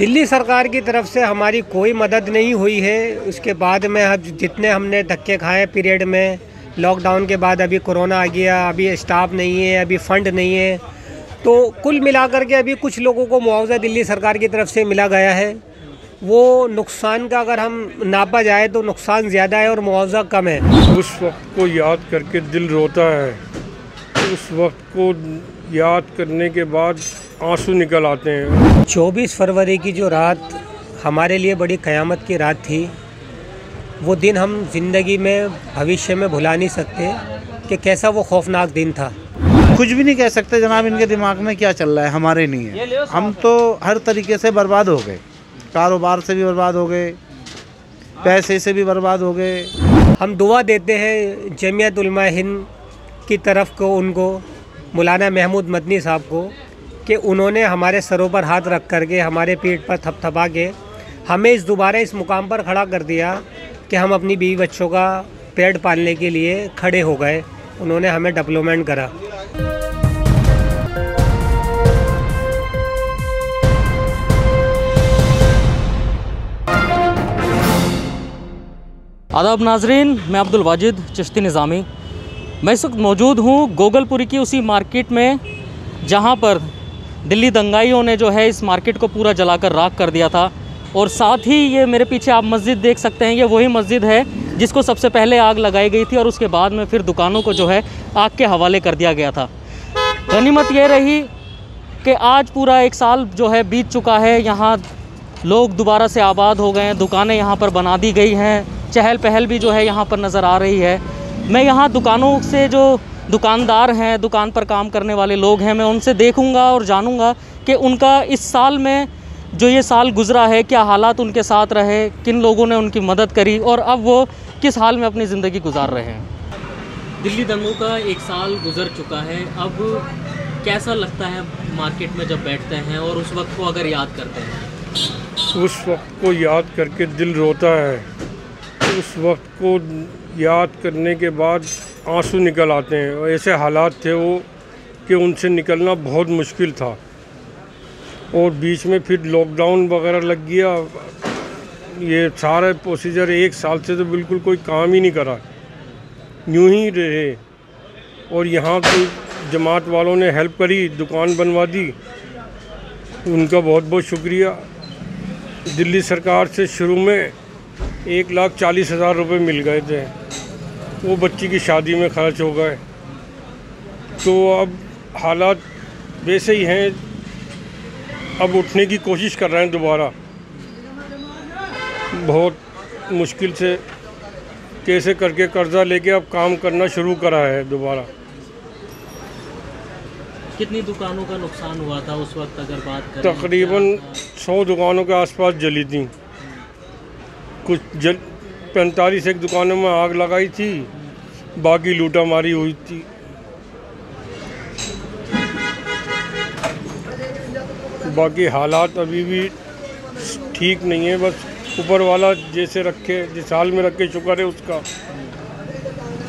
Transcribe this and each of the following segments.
दिल्ली सरकार की तरफ से हमारी कोई मदद नहीं हुई है। उसके बाद में अब जितने हमने धक्के खाए पीरियड में, लॉकडाउन के बाद अभी कोरोना आ गया, अभी स्टाफ नहीं है, अभी फ़ंड नहीं है, तो कुल मिलाकर के अभी कुछ लोगों को मुआवजा दिल्ली सरकार की तरफ से मिला गया है। वो नुकसान का अगर हम नापा जाए तो नुकसान ज़्यादा है और मुआवजा कम है। उस वक्त को याद करके दिल रोता है, उस वक्त को याद करने के बाद आंसू निकल आते हैं। 24 फरवरी की जो रात हमारे लिए बड़ी क़यामत की रात थी, वो दिन हम ज़िंदगी में भविष्य में भुला नहीं सकते कि कैसा वो खौफनाक दिन था। कुछ भी नहीं कह सकते जनाब, इनके दिमाग में क्या चल रहा है हमारे नहीं है। हम तो हर तरीके से बर्बाद हो गए, कारोबार से भी बर्बाद हो गए, पैसे से भी बर्बाद हो गए। हम दुआ देते हैं जमीयत उलमा हिंद की तरफ को, उनको मौलाना महमूद मदनी साहब को, कि उन्होंने हमारे सरों पर हाथ रख करके हमारे पीठ पर थपथपा के हमें दोबारा इस मुकाम पर खड़ा कर दिया कि हम अपनी बीवी बच्चों का पेट पालने के लिए खड़े हो गए। उन्होंने हमें डेवलपमेंट करा। आदाब नाजरीन, मैं अब्दुल वाजिद चिश्ती निज़ामी। मैं इस वक्त मौजूद हूँ गोगलपुरी की उसी मार्केट में जहाँ पर दिल्ली दंगाइयों ने जो है इस मार्केट को पूरा जलाकर राख कर दिया था। और साथ ही ये मेरे पीछे आप मस्जिद देख सकते हैं, ये वही मस्जिद है जिसको सबसे पहले आग लगाई गई थी और उसके बाद में फिर दुकानों को जो है आग के हवाले कर दिया गया था। गनीमत ये रही कि आज पूरा एक साल जो है बीत चुका है, यहाँ लोग दोबारा से आबाद हो गए हैं, दुकानें यहाँ पर बना दी गई हैं, चहल पहल भी जो है यहाँ पर नज़र आ रही है। मैं यहाँ दुकानों से जो दुकानदार हैं, दुकान पर काम करने वाले लोग हैं, मैं उनसे देखूंगा और जानूंगा कि उनका इस साल में जो ये साल गुज़रा है, क्या हालात उनके साथ रहे, किन लोगों ने उनकी मदद करी और अब वो किस हाल में अपनी ज़िंदगी गुजार रहे हैं। दिल्ली दंगों का एक साल गुज़र चुका है, अब कैसा लगता है मार्केट में जब बैठते हैं और उस वक्त को अगर याद करते हैं? उस वक्त को याद करके दिल रोता है, उस वक्त को याद करने के बाद आंसू निकल आते हैं। ऐसे हालात थे वो कि उनसे निकलना बहुत मुश्किल था। और बीच में फिर लॉकडाउन वगैरह लग गया। ये सारा प्रोसीजर एक साल से तो बिल्कुल कोई काम ही नहीं करा, यूं ही रहे। और यहाँ तो जमात वालों ने हेल्प करी, दुकान बनवा दी, उनका बहुत बहुत शुक्रिया। दिल्ली सरकार से शुरू में 1,40,000 रुपये मिल गए थे, वो बच्ची की शादी में खर्च हो गए। तो अब हालात वैसे ही हैं, अब उठने की कोशिश कर रहे हैं दोबारा। बहुत मुश्किल से कैसे करके कर्जा लेके अब काम करना शुरू करा है दोबारा। कितनी दुकानों का नुकसान हुआ था उस वक्त अगर बात करें? तकरीबन 100 दुकानों के आसपास जली थी। कुछ 45 एक दुकानों में आग लगाई थी, बाकी लूटा मारी हुई थी। बाकी हालात अभी भी ठीक नहीं है, बस ऊपर वाला जैसे रखे, जिस हाल में रखे शुक्र है उसका।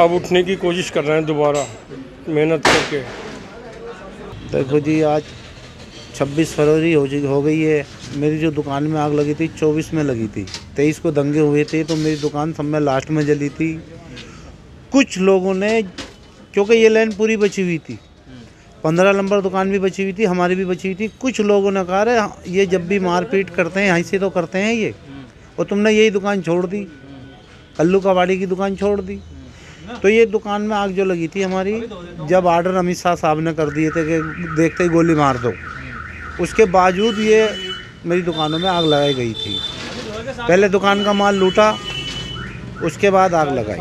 अब उठने की कोशिश कर रहे हैं दोबारा मेहनत करके। देखो जी, आज 26 फरवरी हो गई है। मेरी जो दुकान में आग लगी थी 24 में लगी थी, 23 को दंगे हुए थे, तो मेरी दुकान सब में लास्ट में जली थी। कुछ लोगों ने, क्योंकि ये लाइन पूरी बची हुई थी, 15 नंबर दुकान भी बची हुई थी, हमारी भी बची हुई थी। कुछ लोगों ने कहा ये जब भी मारपीट करते हैं यहाँ से तो करते हैं ये, और तुमने यही दुकान छोड़ दी, कल्लू कबाड़ी की दुकान छोड़ दी। तो ये दुकान में आग जो लगी थी हमारी, जब आर्डर अमित शाह साहब ने कर दिए थे कि देखते ही गोली मार दो, उसके बावजूद ये मेरी दुकानों में आग लगाई गई थी। पहले दुकान का माल लूटा, उसके बाद आग लगाई।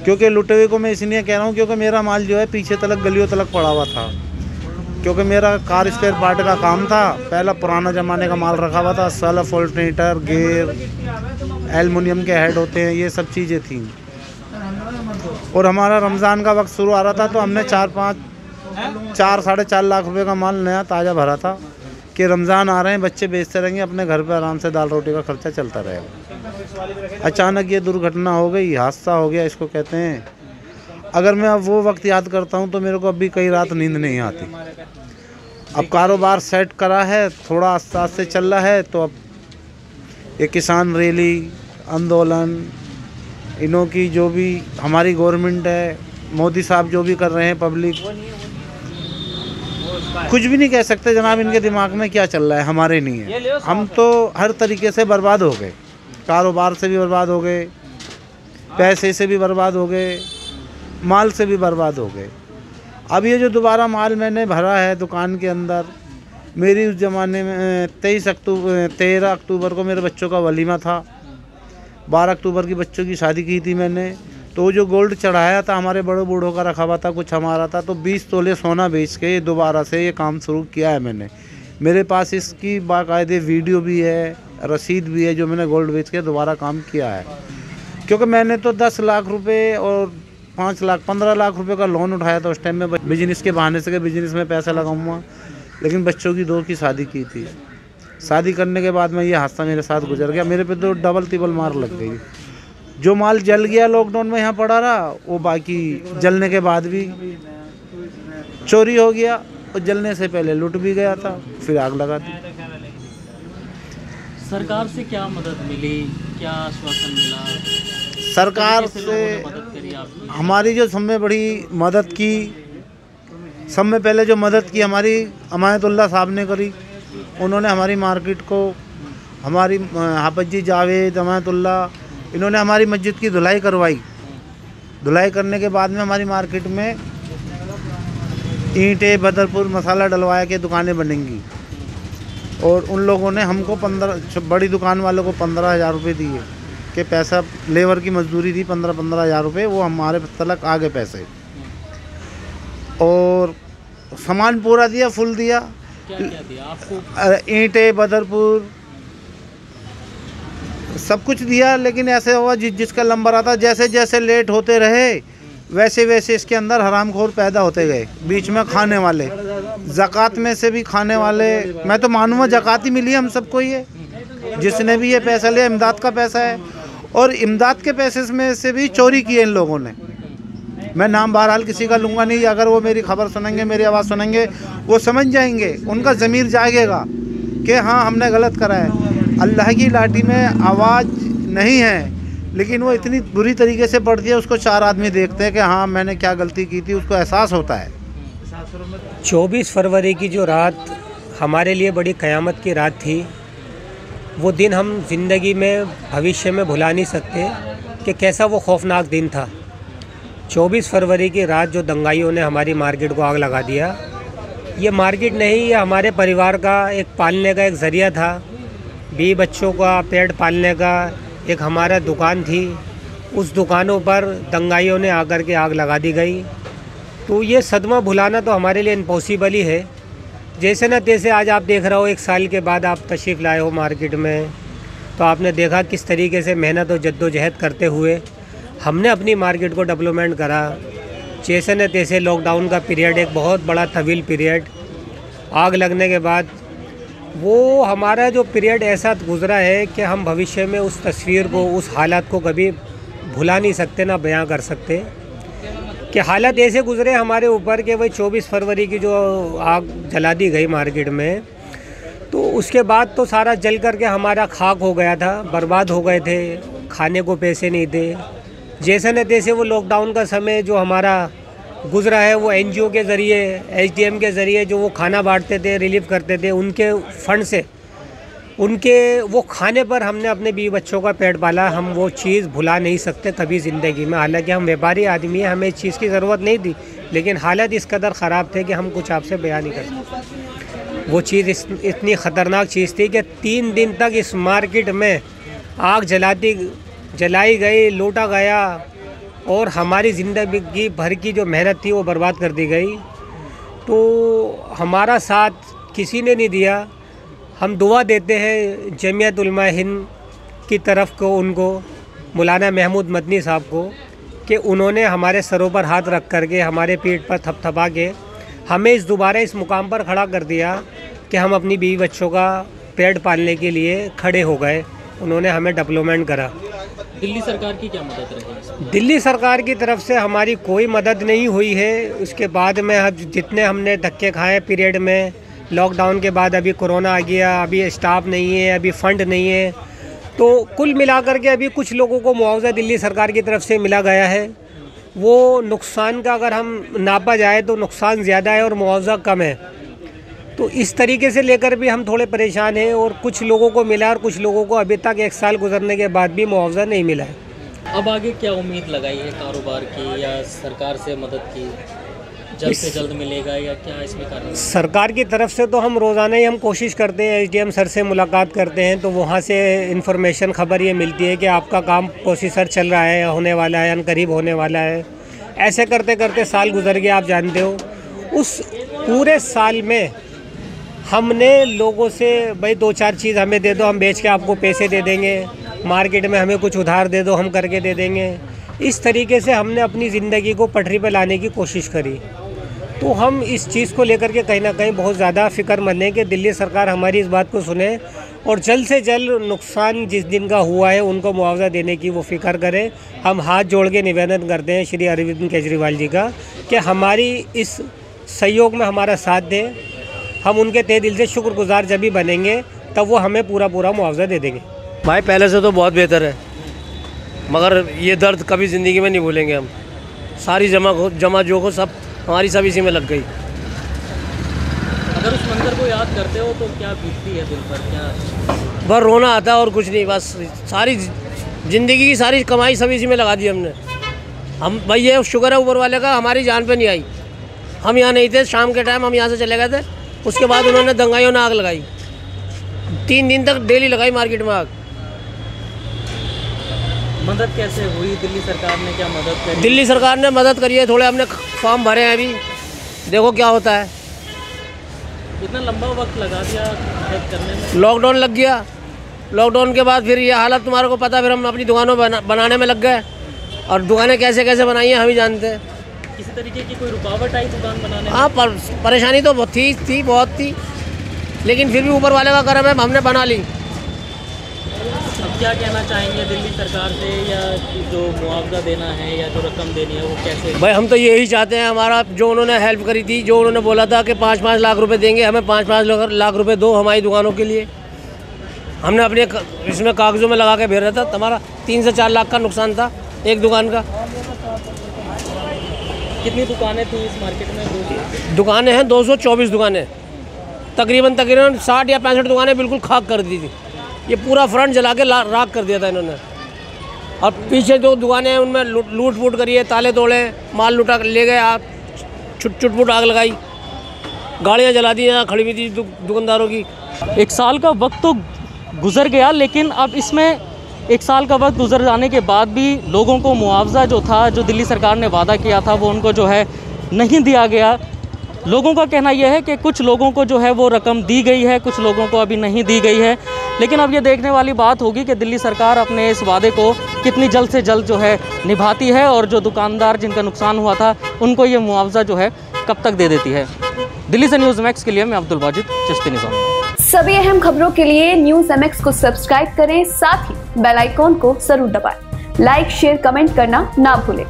क्योंकि लुटे हुए को मैं इसलिए कह रहा हूँ क्योंकि मेरा माल जो है पीछे तलक गलियों तलक पड़ा हुआ था, क्योंकि मेरा कार स्पेयर पार्ट का काम था। पहला पुराना ज़माने का माल रखा हुआ था, सेल्फ अल्टरनेटर, गेयर, एल्युमिनियम के हेड होते हैं, ये सब चीज़ें थी। और हमारा रमज़ान का वक्त शुरू आ रहा था, तो हमने 4-4.5 लाख रुपए का माल नया ताज़ा भरा था कि रमज़ान आ रहे हैं, बच्चे बेचते रहेंगे, अपने घर पे आराम से दाल रोटी का खर्चा चलता रहेगा। अचानक ये दुर्घटना हो गई, हादसा हो गया इसको कहते हैं। अगर मैं अब वो वक्त याद करता हूँ तो मेरे को अभी कई रात नींद नहीं आती। अब कारोबार सेट करा है, थोड़ा आस्ते आस्ते चल रहा है। तो अब ये किसान रैली आंदोलन, इनों की जो भी हमारी गवर्नमेंट है, मोदी साहब जो भी कर रहे हैं, पब्लिक कुछ भी नहीं कह सकते जनाब। इनके दिमाग में क्या चल रहा है हमारे नहीं है। हम तो हर तरीके से बर्बाद हो गए, कारोबार से भी बर्बाद हो गए, पैसे से भी बर्बाद हो गए, माल से भी बर्बाद हो गए। अब ये जो दोबारा माल मैंने भरा है दुकान के अंदर, मेरी उस ज़माने में 13 अक्टूबर को मेरे बच्चों का वलीमा था, 12 अक्टूबर की बच्चों की शादी की थी मैंने। तो जो गोल्ड चढ़ाया था हमारे बड़े बूढ़ों का रखा हुआ था, कुछ हमारा था, तो 20 तोले सोना बेच के दोबारा से ये काम शुरू किया है मैंने। मेरे पास इसकी बाकायदे वीडियो भी है, रसीद भी है, जो मैंने गोल्ड बेच के दोबारा काम किया है। क्योंकि मैंने तो 10 लाख रुपए और 5 लाख 15 लाख रुपए का लोन उठाया था उस टाइम में, बिजनेस के बहाने से, कि बिजनेस में पैसा लगाऊंगा। लेकिन बच्चों की 2 की शादी की थी। शादी करने के बाद में ये हादसा मेरे साथ गुजर गया। मेरे पे तो डबल तिबल मार लग गई। जो माल जल गया लॉकडाउन में यहाँ पड़ा रहा, वो बाकी जलने के बाद भी चोरी हो गया, और जलने से पहले लूट भी गया था, फिर आग लगा दी। सरकार से क्या मदद मिली, क्या आश्वासन मिला? सरकार किस तरीके से लोगों ने मदद करी आपकी? हमारी जो सबसे बड़ी मदद की, सब में पहले जो मदद की हमारी अमायतुल्लाह साहब ने करी। उन्होंने हमारी मार्केट को, हमारी हाफिज जी जावेद अमायतुल्लाह, इन्होंने हमारी मस्जिद की धुलाई करवाई। धुलाई करने के बाद में हमारी मार्केट में ईंटें, बदरपुर मसाला डलवाया के दुकानें बनेंगी। और उन लोगों ने हमको 15 बड़ी दुकान वालों को 15,000 रुपये दिए कि पैसा, लेबर की मजदूरी थी 15,000 रुपये, वो हमारे तलक आ गए पैसे। और सामान पूरा दिया, फुल दिया। क्या क्या दिया आपको? ईंटें, बदरपुर, सब कुछ दिया। लेकिन ऐसे हुआ जिसका नंबर आता, जैसे जैसे लेट होते रहे वैसे वैसे इसके अंदर हरामखोर पैदा होते गए। बीच में खाने वाले, ज़कात में से भी खाने वाले, मैं तो मानूंगा ज़कात ही मिली हम सबको। ये जिसने भी ये पैसा लिया इमदाद का पैसा है, और इमदाद के पैसे में से भी चोरी की है इन लोगों ने। मैं नाम बहरहाल किसी का लूँगा नहीं। अगर वो मेरी खबर सुनेंगे, मेरी आवाज़ सुनेंगे, वो समझ जाएंगे, उनका ज़मीर जागेगा कि हाँ हमने गलत करा है। अल्लाह की लाठी में आवाज़ नहीं है, लेकिन वो इतनी बुरी तरीके से पड़ती है, उसको 4 आदमी देखते हैं कि हाँ मैंने क्या गलती की थी, उसको एहसास होता है। 24 फरवरी की जो रात हमारे लिए बड़ी क़यामत की रात थी, वो दिन हम ज़िंदगी में भविष्य में भुला नहीं सकते कि कैसा वो खौफनाक दिन था। 24 फरवरी की रात जो दंगाइयों ने हमारी मार्केट को आग लगा दिया, ये मार्केट नहीं, ये हमारे परिवार का एक पालने का एक ज़रिया था। 20 बच्चों का पेट पालने का एक हमारा दुकान थी, उस दुकानों पर दंगाइयों ने आकर के आग लगा दी गई। तो ये सदमा भुलाना तो हमारे लिए इम्पॉसिबल ही है। जैसे न तैसे आज आप देख रहे हो, 1 साल के बाद आप तशरीफ़ लाए हो मार्केट में, तो आपने देखा किस तरीके से मेहनत और जद्दोजहद करते हुए हमने अपनी मार्केट को डेवलपमेंट करा। जैसे न तैसे लॉकडाउन का पीरियड, एक बहुत बड़ा तवील पीरियड, आग लगने के बाद वो हमारा जो पीरियड ऐसा गुज़रा है कि हम भविष्य में उस तस्वीर को, उस हालात को कभी भुला नहीं सकते, ना बयां कर सकते कि हालात ऐसे गुज़रे हमारे ऊपर कि वही 24 फरवरी की जो आग जला दी गई मार्केट में, तो उसके बाद तो सारा जल करके हमारा खाक हो गया था, बर्बाद हो गए थे, खाने को पैसे नहीं थे। जैसे न तैसे वो लॉकडाउन का समय जो हमारा गुज़रा है, वो NGO के ज़रिए, SDM के ज़रिए जो वो खाना बांटते थे, रिलीफ करते थे, उनके फ़ंड से, उनके वो खाने पर हमने अपने 20 बच्चों का पेट पाला। हम वो चीज़ भुला नहीं सकते कभी ज़िंदगी में। हालांकि हम व्यापारी आदमी हैं, हमें इस चीज़ की ज़रूरत नहीं थी, लेकिन हालात इस कदर ख़राब थे कि हम कुछ आपसे बयान नहीं कर सकते। वो चीज़ इतनी ख़तरनाक चीज़ थी कि 3 दिन तक इस मार्केट में आग जलाई गई, लूटा गया, और हमारी ज़िंदगी भर की जो मेहनत थी वो बर्बाद कर दी गई। तो हमारा साथ किसी ने नहीं दिया। हम दुआ देते हैं जमीयत उलमा हिंद की तरफ को, उनको, मौलाना महमूद मदनी साहब को, कि उन्होंने हमारे सरों पर हाथ रख करके, हमारे पीठ पर थपथपा के हमें दोबारा इस मुकाम पर खड़ा कर दिया कि हम अपनी 20 बच्चों का पेट पालने के लिए खड़े हो गए। उन्होंने हमें डेवलपमेंट करा। दिल्ली सरकार की क्या मदद रही? दिल्ली सरकार की तरफ से हमारी कोई मदद नहीं हुई है। उसके बाद में जितने हमने धक्के खाए पीरियड में, लॉकडाउन के बाद अभी कोरोना आ गया, अभी स्टाफ नहीं है, अभी फ़ंड नहीं है, तो कुल मिलाकर के अभी कुछ लोगों को मुआवजा दिल्ली सरकार की तरफ से मिला गया है। वो नुकसान का अगर हम नापा जाए तो नुकसान ज़्यादा है और मुआवजा कम है। तो इस तरीके से लेकर भी हम थोड़े परेशान हैं और कुछ लोगों को मिला और कुछ लोगों को अभी तक 1 साल गुजरने के बाद भी मुआवजा नहीं मिला है। अब आगे क्या उम्मीद लगाई है कारोबार की या सरकार से मदद की? जल्द से जल्द मिलेगा या क्या इसमें कार्रवाई? सरकार की तरफ से तो हम रोज़ाना ही हम कोशिश करते हैं, एसडीएम सर से मुलाकात करते हैं तो वहाँ से इन्फॉर्मेशन खबर ये मिलती है कि आपका काम प्रोसेसर चल रहा है, होने वाला है, अनकरीब होने वाला है। ऐसे करते करते साल गुजर गया, आप जानते हो। उस पूरे साल में हमने लोगों से भाई 2-4 चीज़ हमें दे दो, हम बेच के आपको पैसे दे देंगे, मार्केट में हमें कुछ उधार दे दो, हम करके दे देंगे। इस तरीके से हमने अपनी ज़िंदगी को पटरी पर लाने की कोशिश करी। तो हम इस चीज़ को लेकर के कहीं ना कहीं बहुत ज़्यादा फ़िक्रमंद हैं कि दिल्ली सरकार हमारी इस बात को सुने और जल्द से जल्द नुकसान जिस दिन का हुआ है उनको मुआवजा देने की वो फ़िक्र करें। हम हाथ जोड़ के निवेदन करते हैं श्री अरविंद केजरीवाल जी का कि हमारी इस सहयोग में हमारा साथ दें। हम उनके तहे दिल से शुक्रगुजार जब भी बनेंगे तब वो हमें पूरा मुआवजा दे देंगे। भाई पहले से तो बहुत बेहतर है, मगर ये दर्द कभी ज़िंदगी में नहीं भूलेंगे हम। सारी जमा जो हो सब हमारी सब इसी में लग गई। अगर उस मंजर को याद करते हो तो क्या बीतती है दिल पर? क्या बस रोना आता है और कुछ नहीं। बस सारी ज़िंदगी की सारी कमाई सब इसी में लगा दी हमने। हम भाई ये शुक्र है ऊपर वाले का, हमारी जान पे नहीं आई। हम यहाँ नहीं थे, शाम के टाइम हम यहाँ से चले गए थे। उसके बाद उन्होंने दंगाइयों ने आग लगाई, 3 दिन तक डेली लगाई मार्केट में आग। मदद कैसे हुई? दिल्ली सरकार ने क्या मदद करी? दिल्ली सरकार ने मदद करी है, थोड़े हमने फॉर्म भरे हैं, अभी देखो क्या होता है। इतना लंबा वक्त लगा दिया मदद करने में? लॉकडाउन लग गया, लॉकडाउन के बाद फिर ये हालत तुम्हारे को पता, फिर हम अपनी दुकानों बनाने में लग गए और दुकानें कैसे कैसे बनाई हैं हम ही जानते हैं। किसी तरीके की कोई रुकावट आई दुकान बनाने में? हाँ, परेशानी तो बहुत थी, लेकिन फिर भी ऊपर वाले का करम है, हमने बना ली। अब क्या कहना चाहेंगे दिल्ली सरकार से, या जो मुआवजा देना है या जो रकम देनी है वो कैसे? भाई हम तो यही चाहते हैं, हमारा जो उन्होंने हेल्प करी थी, जो उन्होंने बोला था कि 5-5 लाख रुपए देंगे, हमें 5-5 लाख रुपए दो हमारी दुकानों के लिए। हमने अपने इसमें कागज़ों में लगा के भेजा था, हमारा 3 से 4 लाख का नुकसान था एक दुकान का। कितनी दुकानें थी इस मार्केट में? दुकानें हैं 224 दुकानें, तकरीबन 60 या 65 दुकानें बिल्कुल खाक कर दी थी। ये पूरा फ्रंट जला के राख कर दिया था इन्होंने। और पीछे जो दुकानें हैं उनमें लूट फूट करी है, ताले तोड़े, माल लूटा ले गए, आप छुट आग लगाई, गाड़ियाँ जला दी यहाँ खड़ी हुई थी दुकानदारों की। 1 साल का वक्त तो गुजर गया, लेकिन अब इसमें 1 साल का वक्त गुजर जाने के बाद भी लोगों को मुआवजा जो था, जो दिल्ली सरकार ने वादा किया था, वो उनको जो है नहीं दिया गया। लोगों का कहना यह है कि कुछ लोगों को जो है वो रकम दी गई है, कुछ लोगों को अभी नहीं दी गई है। लेकिन अब ये देखने वाली बात होगी कि दिल्ली सरकार अपने इस वादे को कितनी जल्द से जल्द जो है निभाती है और जो दुकानदार जिनका नुकसान हुआ था उनको ये मुआवजा जो है कब तक दे देती है। दिल्ली से न्यूज़ MX के लिए मैं अब्दुल वाजिद चिश्ती निज़ामी। सभी अहम खबरों के लिए न्यूज़ MX को सब्सक्राइब करें, साथ ही बेल आइकॉन को जरूर दबाएं। लाइक, शेयर, कमेंट करना ना भूलें।